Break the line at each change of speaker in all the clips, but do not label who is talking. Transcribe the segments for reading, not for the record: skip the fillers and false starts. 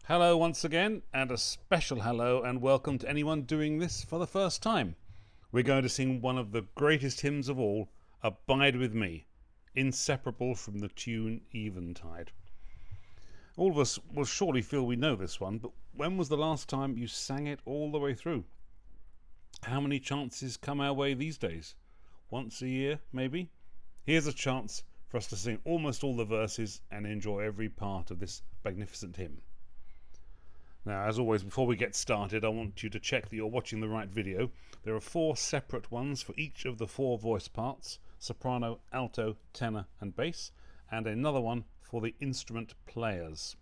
Hello once again, and a special hello and welcome to anyone doing this for the first time. We're going to sing one of the greatest hymns of all, Abide With Me, inseparable from the tune Eventide. All of us will surely feel we know this one, but when was the last time you sang it all the way through? How many chances come our way these days? Once a year, maybe? Here's a chance for us to sing almost all the verses and enjoy every part of this magnificent hymn. Now, as always, before we get started, I want you to check that you're watching the right video. There are 4 separate ones for each of the 4 voice parts: soprano, alto, tenor and bass, and another one for the instrument players.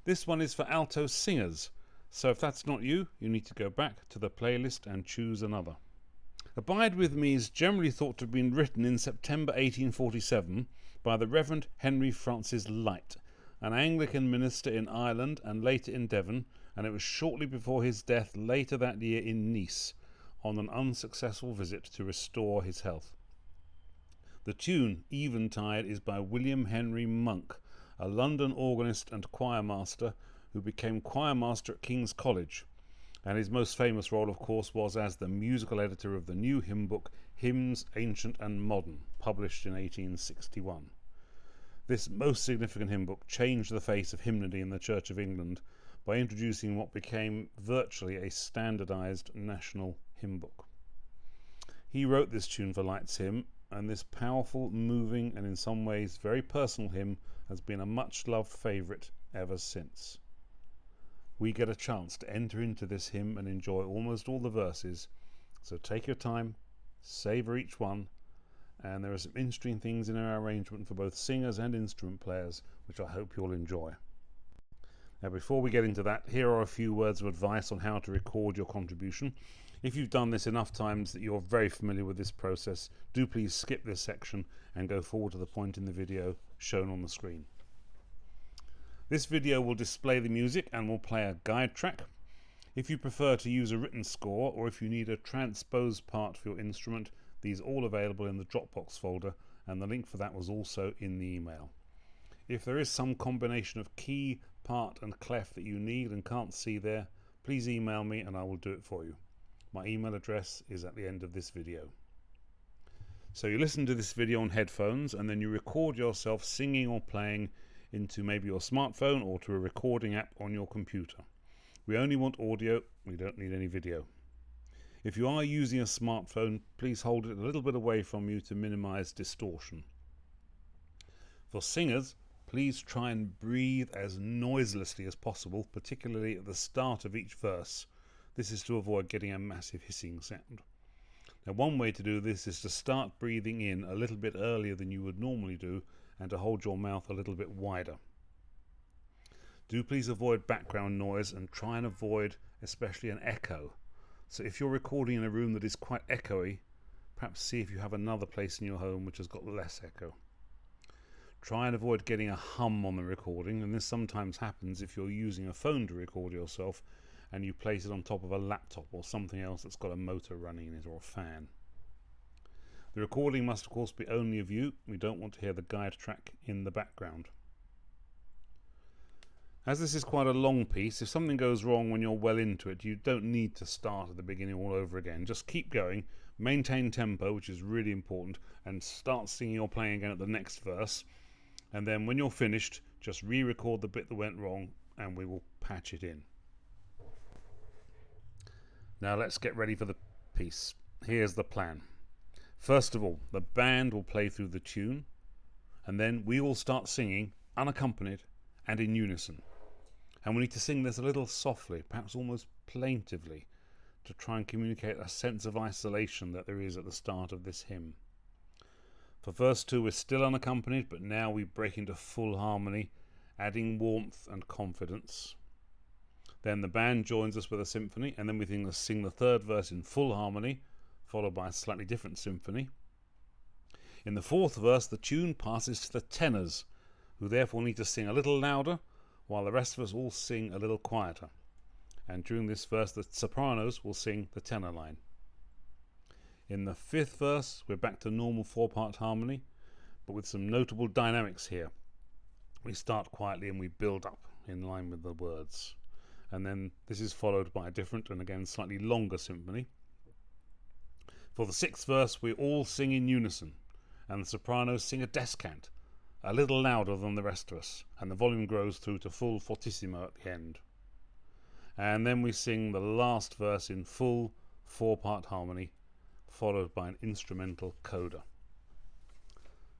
This one is for alto singers, so if that's not you, you need to go back to the playlist and choose another. Abide With Me is generally thought to have been written in September 1847 by the Reverend Henry Francis Lyte, an Anglican minister in Ireland and later in Devon, and it was shortly before his death later that year in Nice on an unsuccessful visit to restore his health. The tune Eventide is by William Henry Monk, a London organist and choir master who became choir master at King's College, and his most famous role, of course, was as the musical editor of the new hymn book Hymns Ancient and Modern, published in 1861. This most significant hymn book changed the face of hymnody in the Church of England by introducing what became virtually a standardized national hymn book. He wrote this tune for Lyte's hymn, and this powerful, moving and in some ways very personal hymn has been a much loved favourite ever since. We get a chance to enter into this hymn and enjoy almost all the verses, so take your time, savour each one, and there are some interesting things in our arrangement for both singers and instrument players which I hope you'll enjoy. Now, before we get into that, here are a few words of advice on how to record your contribution. If you've done this enough times that you're very familiar with this process, do please skip this section and go forward to the point in the video shown on the screen. This video will display the music and will play a guide track. If you prefer to use a written score, or if you need a transposed part for your instrument, these are all available in the Dropbox folder, and the link for that was also in the email. If there is some combination of key, part and clef that you need and can't see there, please email me and I will do it for you. My email address is at the end of this video. So you listen to this video on headphones and then you record yourself singing or playing into maybe your smartphone or to a recording app on your computer. We only want audio, we don't need any video. If you are using a smartphone, please hold it a little bit away from you to minimize distortion. For singers, please try and breathe as noiselessly as possible, particularly at the start of each verse. This is to avoid getting a massive hissing sound. Now, one way to do this is to start breathing in a little bit earlier than you would normally do and to hold your mouth a little bit wider. Do please avoid background noise and try and avoid especially an echo. So if you're recording in a room that is quite echoey, perhaps see if you have another place in your home which has got less echo. Try and avoid getting a hum on the recording, and this sometimes happens if you're using a phone to record yourself and you place it on top of a laptop or something else that's got a motor running in it or a fan. The recording must of course be only of you. We don't want to hear the guide track in the background. As this is quite a long piece, if something goes wrong when you're well into it, you don't need to start at the beginning all over again. Just keep going, maintain tempo, which is really important, and start singing or playing again at the next verse. And then when you're finished, just re-record the bit that went wrong and we will patch it in. Now let's get ready for the piece. Here's the plan. First of all, the band will play through the tune, and then we will start singing unaccompanied and in unison. And we need to sing this a little softly, perhaps almost plaintively, to try and communicate a sense of isolation that there is at the start of this hymn. For verse 2 we're still unaccompanied, but now we break into full harmony, adding warmth and confidence. Then the band joins us with a symphony, and then we sing the third verse in full harmony, followed by a slightly different symphony. In the fourth verse the tune passes to the tenors, who therefore need to sing a little louder, while the rest of us all sing a little quieter. And during this verse the sopranos will sing the tenor line. In the fifth verse we're back to normal 4-part harmony, but with some notable dynamics here. We start quietly and we build up. in line with the words. And then this is followed by a different and again slightly longer symphony. For the sixth verse, we all sing in unison, and the sopranos sing a descant, a little louder than the rest of us, and the volume grows through to full fortissimo at the end. And then we sing the last verse in full 4-part harmony, followed by an instrumental coda.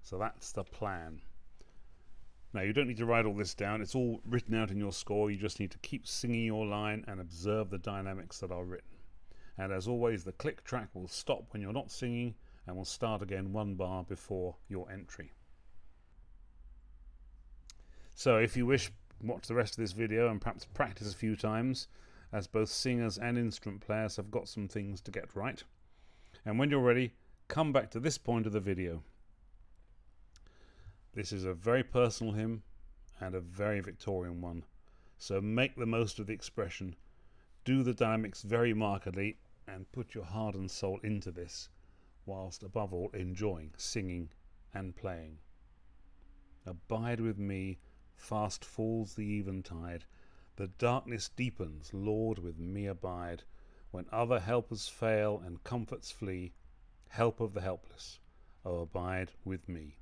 So that's the plan. Now, you don't need to write all this down. It's all written out in your score. You just need to keep singing your line and observe the dynamics that are written. And as always, the click track will stop when you're not singing and will start again 1 bar before your entry. So if you wish, watch the rest of this video and perhaps practice a few times, as both singers and instrument players have got some things to get right. And when you're ready, come back to this point of the video. This is a very personal hymn and a very Victorian one, so make the most of the expression, do the dynamics very markedly, and put your heart and soul into this, whilst above all enjoying singing and playing. Abide with me, fast falls the eventide, the darkness deepens, Lord, with me abide. When other helpers fail and comforts flee, help of the helpless, oh abide with me.